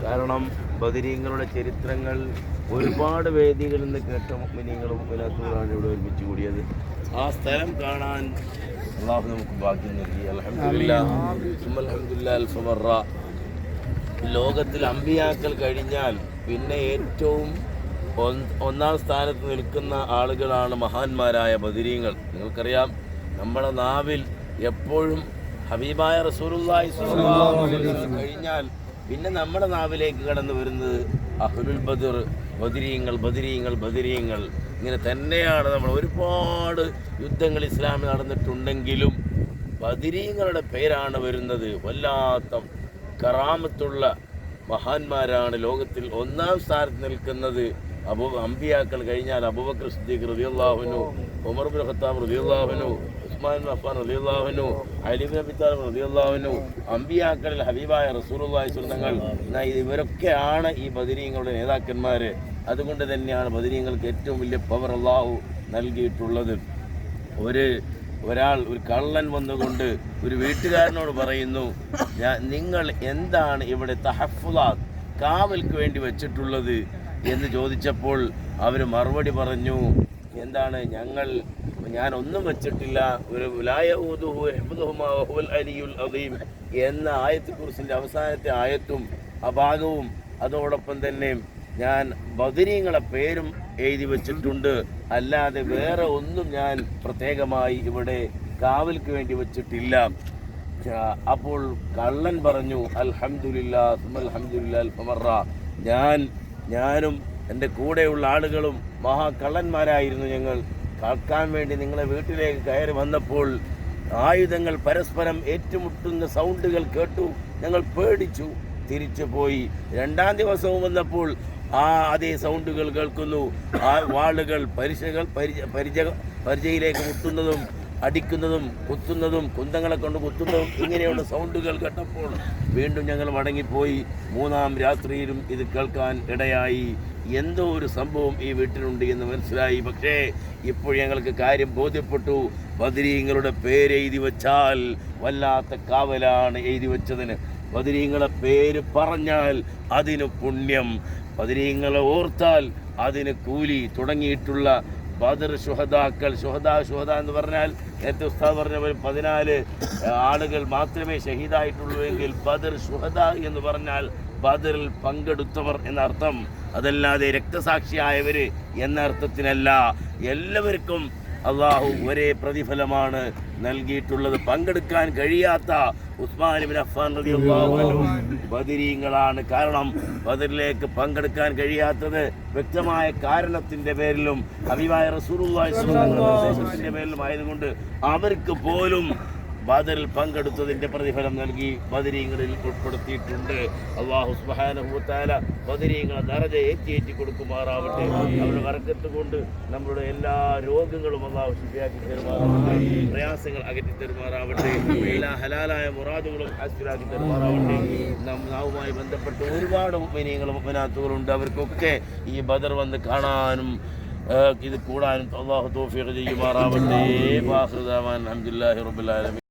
കാരണം ബദരീങ്ങളുടെ ചരിത്രങ്ങൾ ഒരുപാട് വേദികളിൽ നിന്ന് കേട്ട മുഅ്മിനീങ്ങളും മുഅ്മിനാത്തുകളാണ് ഇവിടെ ഒരുമിച്ച് കൂടിയത്. ആ സ്ഥലം കാണാൻ അള്ളാഹു നമുക്ക് ഭാഗ്യം നൽകി. അൽഹംദുലില്ലാഹ് അൽഹംദുലില്ലാഹ് അൽഫമറ. ലോകത്തിൽ അമ്പിയാക്കൾ കഴിഞ്ഞാൽ പിന്നെ ഏറ്റവും ഒന്നാം സ്ഥാനത്ത് നിൽക്കുന്ന ആളുകളാണ് മഹാന്മാരായ ബദരീങ്ങൾ. നിങ്ങൾക്കറിയാം, നമ്മുടെ നാവിൽ എപ്പോഴും ഹബീബായ റസൂലുള്ളാഹി സ്വല്ലല്ലാഹു അലൈഹി വസല്ലം കഴിഞ്ഞാൽ പിന്നെ നമ്മുടെ നാവിലേക്ക് കടന്നു വരുന്നത് അഹ്ലുൽ ബദർ, ബദരീങ്ങൾ ബദരീങ്ങൾ ബദരീങ്ങൾ. ഇങ്ങനെ തന്നെയാണ്. നമ്മൾ ഒരുപാട് യുദ്ധങ്ങൾ ഇസ്ലാമിൽ നടന്നിട്ടുണ്ടെങ്കിലും ബദരീങ്ങളുടെ പേരാണ് വരുന്നത്. വല്ലാത്ത കറാമത്തുള്ള മഹാന്മാരാണ് ലോകത്തിൽ ഒന്നാം സ്ഥാനത്ത് നിൽക്കുന്നത്. അമ്പിയാക്കൾ കഴിഞ്ഞാൽ അബൂബക്കർ സിദ്ദീഖ് റളിയല്ലാഹു അൻഹു, ഉമർ ഇബ്നു ഖത്താബ് റളിയല്ലാഹു അൻഹു, ഉസ്മാൻ ഇബ്നു അഫ്ഫാൻ റളിയല്ലാഹു അൻഹു, അലി ഇബ്നു അബീ താലിബ് റളിയല്ലാഹു അൻഹു, അമ്പിയാക്കളിൽ ഹബീബായ റസൂലുള്ളാഹി സ്വല്ലല്ലാഹു അലൈഹി വസല്ലം ഇവരൊക്കെയാണ് ഈ ബദരീങ്ങളുടെ നേതാക്കന്മാർ. അതുകൊണ്ട് തന്നെയാണ് ബദരീങ്ങൾക്ക് ഏറ്റവും വലിയ പവർ അല്ലാഹു നൽകിയിട്ടുള്ളത്. ഒരാൾ ഒരു കള്ളൻ വന്നുകൊണ്ട് ഒരു വീട്ടുകാരനോട് പറയുന്നു, നിങ്ങൾ എന്താണ് ഇവിടെ തഹഫുലാത്ത് കാവൽക്ക് വേണ്ടി വെച്ചിട്ടുള്ളത് എന്ന് ചോദിച്ചപ്പോൾ അവർ മറുപടി പറഞ്ഞു, എന്താണ്, ഞാൻ ഒന്നും വെച്ചിട്ടില്ല. ഒരു എന്ന ആയത്തുകുർസിൻ്റെ അവസാനത്തെ ആയത്തും ആ ഭാഗവും അതോടൊപ്പം തന്നെ ഞാൻ ബദരീങ്ങളെ പേരും എഴുതി വെച്ചിട്ടുണ്ട്. അല്ലാതെ വേറെ ഒന്നും ഞാൻ പ്രത്യേകമായി ഇവിടെ കാവൽക്ക് വേണ്ടി വെച്ചിട്ടില്ല. അപ്പോൾ കള്ളൻ പറഞ്ഞു, അൽഹംദുലില്ലാഹ് അൽഹംദുലില്ലാഹ് അൽഫമറ. ഞാനും എൻ്റെ കൂടെയുള്ള ആളുകളും മഹാകള്ളന്മാരായിരുന്നു. ഞങ്ങൾ കാക്കാൻ വേണ്ടി നിങ്ങളെ വീട്ടിലേക്ക് കയറി വന്നപ്പോൾ ആയുധങ്ങൾ പരസ്പരം ഏറ്റുമുട്ടുന്ന സൗണ്ടുകൾ കേട്ടു. ഞങ്ങൾ പേടിച്ചു, തിരിച്ചു പോയി. രണ്ടാം ദിവസവും വന്നപ്പോൾ അതേ സൗണ്ടുകൾ കേൾക്കുന്നു. ആ വാളുകൾ പരിചയിലേക്ക് മുട്ടുന്നതും അടിക്കുന്നതും കുത്തുന്നതും കുന്തങ്ങളെ കൊണ്ട് കുത്തുന്നതും ഇങ്ങനെയുള്ള സൗണ്ടുകൾ കേട്ടപ്പോൾ വീണ്ടും ഞങ്ങൾ മടങ്ങിപ്പോയി. മൂന്നാം രാത്രിയിലും ഇത് കേൾക്കാൻ ഇടയായി. എന്തോ ഒരു സംഭവം ഈ വീട്ടിലുണ്ട് എന്ന് മനസ്സിലായി. പക്ഷേ ഇപ്പോൾ ഞങ്ങൾക്ക് കാര്യം ബോധ്യപ്പെട്ടു. ബദരീങ്ങളുടെ പേരെഴുതി വച്ചാൽ വല്ലാത്ത കാവലാണ് എഴുതി വെച്ചതിന്. ബദരീങ്ങളെ പേര് പറഞ്ഞാൽ അതിന് പുണ്യം, ബദരീങ്ങളെ ഓർത്താൽ അതിന് കൂലി. തുടങ്ങിയിട്ടുള്ള ബദർ ശുഹദാക്കൾ, ശുഹദ എന്ന് പറഞ്ഞാൽ നേരത്തെ ഉസ്താദ് പറഞ്ഞ 14 ആളുകൾ മാത്രമേ ഷഹീദായിട്ടുള്ളൂ എങ്കിൽ ബദർ ശുഹദ എന്ന് പറഞ്ഞാൽ ബദറിൽ പങ്കെടുത്തവർ എന്നർത്ഥം. അതല്ലാതെ രക്തസാക്ഷിയായവർ എന്ന അർത്ഥത്തിനല്ല. എല്ലാവർക്കും അള്ളാഹു ഒരേ പ്രതിഫലമാണ് നൽകിയിട്ടുള്ളത്. പങ്കെടുക്കാൻ കഴിയാത്ത ഉസ്മാൻ ഇബ്നു അഫ്ഫാൻ റളിയല്ലാഹു അൻഹു ബദരീങ്ങളാണ്. കാരണം ബദറിലേക്ക് പങ്കെടുക്കാൻ കഴിയാത്തത് വ്യക്തമായ കാരണത്തിൻ്റെ പേരിലും ഹബീബായ റസൂലുള്ളാഹി സ്വല്ലല്ലാഹു അലൈഹി വസല്ലമയുടെ പേരിലും ആയതുകൊണ്ട് അവർക്ക് പോലും ബദറിൽ പങ്കെടുത്തതിൻ്റെ പ്രതിഫലം നൽകി ബദരീങ്ങളിൽ ഉൾപ്പെടുത്തിയിട്ടുണ്ട്. അല്ലാഹു സുബ്ഹാനഹു വ തആല ബദരീങ്ങളെ ദറജ ഏറ്റി കൊടുക്കുമാറാവട്ടെ. അവരുടെ ബർക്കത്ത് കൊണ്ട് നമ്മുടെ എല്ലാ രോഗങ്ങളും അല്ലാഹു ശിഫയാക്കി തരുമാറാവട്ടെ. പ്രയാസങ്ങൾ അകറ്റി തരുമാറാവട്ടെ. എല്ലാ ഹലാലായ മുറാദുകളും ഹാസിലാക്കി തരുമാറാവട്ടെ. നാവുമായി ബന്ധപ്പെട്ട് ഒരുപാട് മുഅ്മിനീങ്ങളും മുഅ്മിനാത്തുകളുണ്ട്. അവർക്കൊക്കെ ഈ ബദർ വന്ന് കാണാനും ഇത് കൂടാനും അല്ലാഹു തൗഫീഖ് ചെയ്യുമാറാവട്ടെ. വാഖിറു ദഅവാന അൽഹംദുലില്ലാഹി റബ്ബിൽ ആലമീൻ.